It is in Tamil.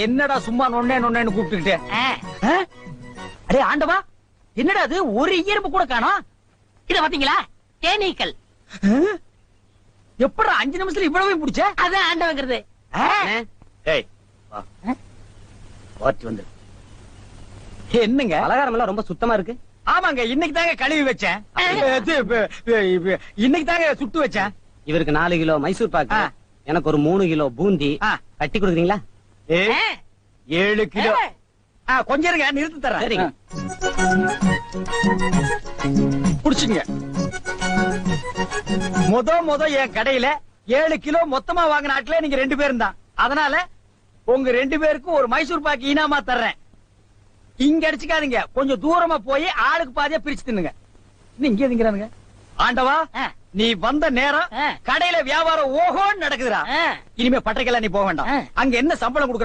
என்னடா சும்மா நொண்ணேன்னு கூப்பிட்டுக்கிட்டு? அடே ஆண்டவா, என்னடா அது ஒரு இயற்பு கூட காணோம்? இத பாத்தீங்களா? தேனீக்கள். எப்படா 5 நிமிஷத்துல இவ்வளவு பிடிச்ச? அதான் ஆண்டவங்கிறது. ஏய் வா. வாட் வந்து என்னங்க பலகாரம் எல்லாம் ரொம்ப சுத்தமா இருக்கு. ஆமாங்க, இன்னைக்கு தாங்க கழுவி வச்சேன். இன்னைக்கு தாங்க சுட்டு வச்சேன். இவருக்கு 4 கிலோ மைசூர் பாக்கு, எனக்கு ஒரு 3 கிலோ பூந்தி கட்டி கொடுக்குறீங்களா? 7 கிலோ. கொஞ்சம் இருங்க, நிறுத்தி தரேன். சரிங்க. புடிச்சுங்க. முத என் கடையில 7 கிலோ மொத்தமா வாங்கின ஆட்களே நீங்க 2 பேரும் தான். அதனால உங்க 2 பேருக்கும் ஒரு மைசூர் பாக்கு இனாமா தர்றேன். இங்க அடிச்சுக்காதீங்க, கொஞ்சம் தூரமா போய் ஆளுக்கு பாதியா பிரிச்சு தின்னுங்க. இங்க திங்கிறானுங்க. ஆண்டவா, நீ வந்த நேரம் கடையில வியாபாரம் ஓஹோன்னு நடக்குதுடா. இனிமே பட்டைக்கெல்லாம் நீ போக வேண்டாம். அங்க என்ன சம்பளம் கொடுக்குற